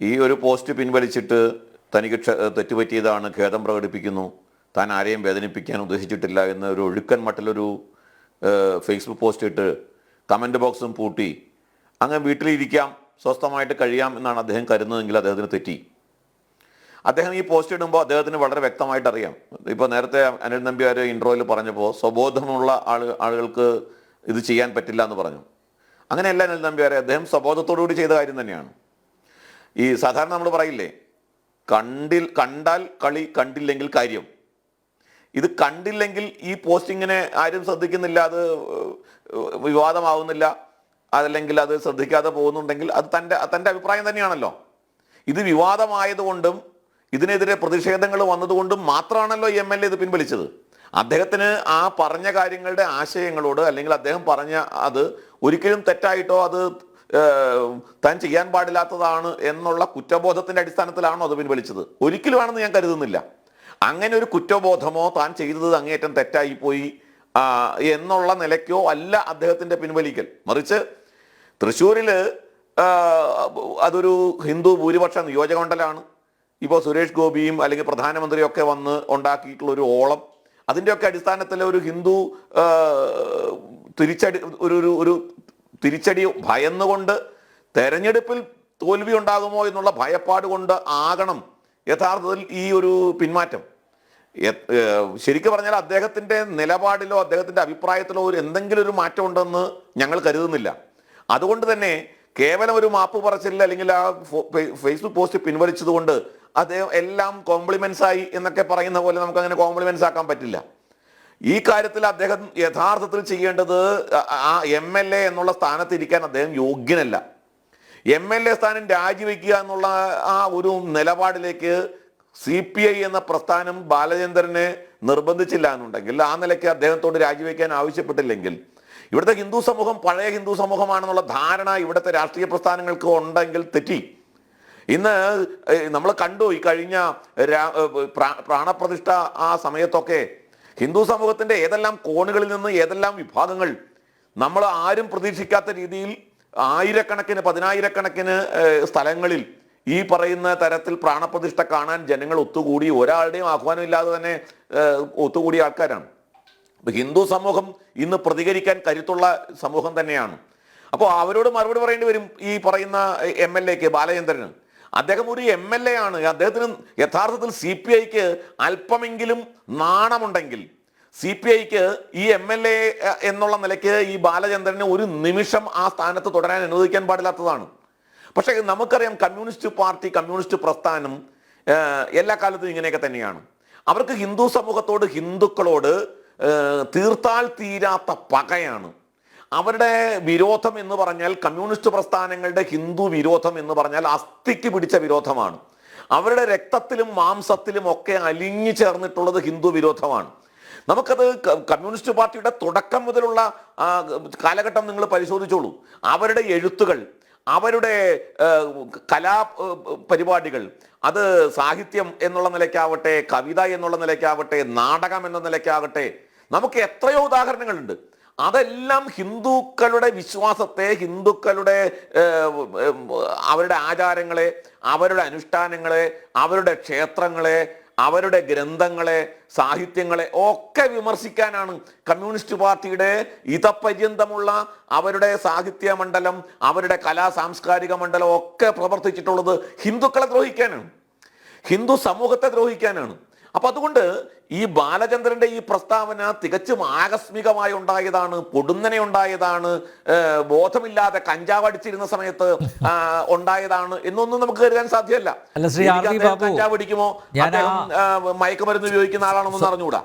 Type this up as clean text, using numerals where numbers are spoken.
ഈ ഒരു പോസ്റ്റ് പിൻവലിച്ചിട്ട് തനിക്ക് തെറ്റുപറ്റിയതാണ്, ഖേദം പ്രകടിപ്പിക്കുന്നു, താൻ ആരെയും വേദനിപ്പിക്കാൻ ഉദ്ദേശിച്ചിട്ടില്ല എന്ന ഒരു ഒഴുക്കൻ മട്ടിലൊരു ഫേസ്ബുക്ക് പോസ്റ്റ് ഇട്ട് കമൻറ്റ് ബോക്സും പൂട്ടി അങ്ങ് വീട്ടിലിരിക്കാം, സ്വസ്ഥമായിട്ട് കഴിയാം എന്നാണ് അദ്ദേഹം കരുതുന്നതെങ്കിൽ അദ്ദേഹത്തിന് തെറ്റി. അദ്ദേഹം ഈ പോസ്റ്റ് ഇടുമ്പോൾ അദ്ദേഹത്തിന് വളരെ വ്യക്തമായിട്ട് അറിയാം. ഇപ്പോൾ നേരത്തെ അനിൽ നമ്പ്യാർ ഇൻട്രോയിൽ പറഞ്ഞപ്പോൾ സ്വബോധമുള്ള ആളുകൾക്ക് ഇത് ചെയ്യാൻ പറ്റില്ല എന്ന് പറഞ്ഞു. അങ്ങനെയല്ല അനിൽ നമ്പ്യാരെ, അദ്ദേഹം സ്വബോധത്തോടുകൂടി ചെയ്ത കാര്യം തന്നെയാണ്. ഈ സാധാരണ നമ്മൾ പറയില്ലേ, കണ്ടാൽ കളി, കണ്ടില്ലെങ്കിൽ കാര്യം. ഇത് കണ്ടില്ലെങ്കിൽ ഈ പോസ്റ്റിങ്ങിനെ ആരും ശ്രദ്ധിക്കുന്നില്ല, അത് വിവാദമാവുന്നില്ല, അതല്ലെങ്കിൽ അത് ശ്രദ്ധിക്കാതെ പോകുന്നുണ്ടെങ്കിൽ അത് തൻ്റെ അഭിപ്രായം തന്നെയാണല്ലോ. ഇത് വിവാദമായതുകൊണ്ടും ഇതിനെതിരെ പ്രതിഷേധങ്ങൾ വന്നതുകൊണ്ടും മാത്രമാണല്ലോ MLA ഇത് പിൻവലിച്ചത്. അദ്ദേഹത്തിന് ആ പറഞ്ഞ കാര്യങ്ങളുടെ ആശയങ്ങളോട്, അല്ലെങ്കിൽ അദ്ദേഹം പറഞ്ഞ അത് ഒരിക്കലും തെറ്റായിട്ടോ അത് താൻ ചെയ്യാൻ പാടില്ലാത്തതാണ് എന്നുള്ള കുറ്റബോധത്തിന്റെ അടിസ്ഥാനത്തിലാണോ അത് പിൻവലിച്ചത്? ഒരിക്കലുമാണെന്ന് ഞാൻ കരുതുന്നില്ല. അങ്ങനെ ഒരു കുറ്റബോധമോ താൻ ചെയ്തത് അങ്ങേയറ്റം തെറ്റായിപ്പോയി എന്നുള്ള നിലയ്ക്കോ അല്ല അദ്ദേഹത്തിന്റെ പിൻവലിക്കൽ. മറിച്ച് തൃശ്ശൂരിൽ അതൊരു ഹിന്ദു ഭൂരിപക്ഷ നിയോജകമണ്ഡലമാണ്. ഇപ്പോൾ സുരേഷ് ഗോപിയും അല്ലെങ്കിൽ പ്രധാനമന്ത്രിയൊക്കെ വന്ന് ഉണ്ടാക്കിയിട്ടുള്ള ഒരു ഓളം, അതിൻ്റെയൊക്കെ അടിസ്ഥാനത്തിൽ ഒരു ഹിന്ദു ഒരു തിരിച്ചടി ഭയന്നുകൊണ്ട് തെരഞ്ഞെടുപ്പിൽ തോൽവി ഉണ്ടാകുമോ എന്നുള്ള ഭയപ്പാട് കൊണ്ട് ആകണം യഥാർത്ഥത്തിൽ ഈ ഒരു പിന്മാറ്റം. ശരിക്കും പറഞ്ഞാൽ അദ്ദേഹത്തിൻ്റെ നിലപാടിലോ അദ്ദേഹത്തിൻ്റെ അഭിപ്രായത്തിലോ എന്തെങ്കിലും ഒരു മാറ്റം ഉണ്ടെന്ന് ഞങ്ങൾ കരുതുന്നില്ല. അതുകൊണ്ട് തന്നെ കേവലം ഒരു മാപ്പ് പറച്ചില്ല, അല്ലെങ്കിൽ ആ ഫേസ്ബുക്ക് പോസ്റ്റ് പിൻവലിച്ചത് കൊണ്ട് അദ്ദേഹം എല്ലാം കോംപ്ലിമെന്റ്സ് ആയി എന്നൊക്കെ പറയുന്ന പോലെ നമുക്ക് അങ്ങനെ കോംപ്ലിമെന്റ്സ് ആക്കാൻ പറ്റില്ല. ഈ കാര്യത്തിൽ അദ്ദേഹം യഥാർത്ഥത്തിൽ ചെയ്യേണ്ടത് ആ MLA എന്നുള്ള സ്ഥാനത്ത് ഇരിക്കാൻ അദ്ദേഹം യോഗ്യനല്ല. MLA സ്ഥാനം രാജിവെക്കുക എന്നുള്ള ആ ഒരു നിലപാടിലേക്ക് CPI എന്ന പ്രസ്ഥാനം ബാലചന്ദ്രനെ നിർബന്ധിച്ചില്ല എന്നുണ്ടെങ്കിൽ, ആ നിലയ്ക്ക് അദ്ദേഹത്തോട് രാജിവെക്കാൻ ആവശ്യപ്പെട്ടില്ലെങ്കിൽ, ഇവിടുത്തെ ഹിന്ദു സമൂഹം പഴയ ഹിന്ദു സമൂഹമാണെന്നുള്ള ധാരണ ഇവിടുത്തെ രാഷ്ട്രീയ പ്രസ്ഥാനങ്ങൾക്ക് ഉണ്ടെങ്കിൽ തെറ്റി. ഇന്ന് നമ്മൾ കണ്ടു, ഈ കഴിഞ്ഞ പ്രാണപ്രതിഷ്ഠ ആ സമയത്തൊക്കെ ഹിന്ദു സമൂഹത്തിന്റെ ഏതെല്ലാം കോണുകളിൽ നിന്ന് ഏതെല്ലാം വിഭാഗങ്ങൾ നമ്മൾ ആരും പ്രതീക്ഷിക്കാത്ത രീതിയിൽ ആയിരക്കണക്കിന് പതിനായിരക്കണക്കിന് സ്ഥലങ്ങളിൽ ഈ പറയുന്ന തരത്തിൽ പ്രാണപ്രതിഷ്ഠ കാണാൻ ജനങ്ങൾ ഒത്തുകൂടി, ഒരാളുടെയും ആഹ്വാനം ഇല്ലാതെ തന്നെ ഒത്തുകൂടിയ ആൾക്കാരാണ്. ഹിന്ദു സമൂഹം ഇന്ന് പ്രതികരിക്കാൻ കരുത്തുള്ള സമൂഹം തന്നെയാണ്. അപ്പോൾ അവരോട് മറുപടി പറയേണ്ടി വരും ഈ പറയുന്ന MLAക്ക്, ബാലചന്ദ്രന്. അദ്ദേഹം ഒരു MLA ആണ്. അദ്ദേഹത്തിന് യഥാർത്ഥത്തിൽ CPIക്ക് അല്പമെങ്കിലും നാണമുണ്ടെങ്കിൽ, CPIക്ക് ഈ MLA എന്നുള്ള നിലയ്ക്ക് ഈ ബാലചന്ദ്രനെ ഒരു നിമിഷം ആ സ്ഥാനത്ത് തുടരാൻ അനുവദിക്കാൻ പാടില്ലാത്തതാണ്. പക്ഷേ നമുക്കറിയാം, കമ്മ്യൂണിസ്റ്റ് പാർട്ടി, കമ്മ്യൂണിസ്റ്റ് പ്രസ്ഥാനം എല്ലാ കാലത്തും ഇങ്ങനെയൊക്കെ തന്നെയാണ്. അവർക്ക് ഹിന്ദു സമൂഹത്തോട്, ഹിന്ദുക്കളോട് തീർത്താൽ തീരാത്ത പകയാണ്. അവരുടെ വിരോധം എന്ന് പറഞ്ഞാൽ, കമ്മ്യൂണിസ്റ്റ് പ്രസ്ഥാനങ്ങളുടെ ഹിന്ദു വിരോധം എന്ന് പറഞ്ഞാൽ അസ്ഥിക്ക് പിടിച്ച വിരോധമാണ്. അവരുടെ രക്തത്തിലും മാംസത്തിലും ഒക്കെ അലിഞ്ഞു ചേർന്നിട്ടുള്ളത് ഹിന്ദു വിരോധമാണ്. നമുക്കത് കമ്മ്യൂണിസ്റ്റ് പാർട്ടിയുടെ തുടക്കം മുതലുള്ള കാലഘട്ടം നിങ്ങൾ പരിശോധിച്ചോളൂ. അവരുടെ എഴുത്തുകൾ, അവരുടെ കലാ പരിപാടികൾ, അത് സാഹിത്യം എന്നുള്ള നിലയ്ക്കാവട്ടെ, കവിത എന്നുള്ള നിലയ്ക്കാവട്ടെ, നാടകം എന്ന നിലയ്ക്കാകട്ടെ, നമുക്ക് എത്രയോ ഉദാഹരണങ്ങളുണ്ട്. അതെല്ലാം ഹിന്ദുക്കളുടെ വിശ്വാസത്തെ, ഹിന്ദുക്കളുടെ അവരുടെ ആചാരങ്ങളെ, അവരുടെ അനുഷ്ഠാനങ്ങളെ, അവരുടെ ക്ഷേത്രങ്ങളെ, അവരുടെ ഗ്രന്ഥങ്ങളെ, സാഹിത്യങ്ങളെ ഒക്കെ വിമർശിക്കാനാണ് കമ്മ്യൂണിസ്റ്റ് പാർട്ടിയുടെ ഇതപര്യന്തമുള്ള അവരുടെ സാഹിത്യ മണ്ഡലം, അവരുടെ കലാ സാംസ്കാരിക മണ്ഡലം ഒക്കെ പ്രവർത്തിച്ചിട്ടുള്ളത് ഹിന്ദുക്കളെ ദ്രോഹിക്കാനാണ്, ഹിന്ദു സമൂഹത്തെ ദ്രോഹിക്കാനാണ്. അപ്പൊ അതുകൊണ്ട് ഈ ബാലചന്ദ്രന്റെ ഈ പ്രസ്താവന തികച്ചും ആകസ്മികമായി ഉണ്ടായതാണ്, പൊടുന്നനെ ഉണ്ടായതാണ്, ബോധമില്ലാതെ കഞ്ചാവ് അടിച്ചിരുന്ന സമയത്ത് ഉണ്ടായതാണ് എന്നൊന്നും നമുക്ക് കരുതാൻ സാധ്യമല്ല. കഞ്ചാവ് അടിക്കുമോ, അദ്ദേഹം മയക്കുമരുന്ന് ഉപയോഗിക്കുന്ന ആളാണെന്നൊന്നും അറിഞ്ഞുകൂടാ.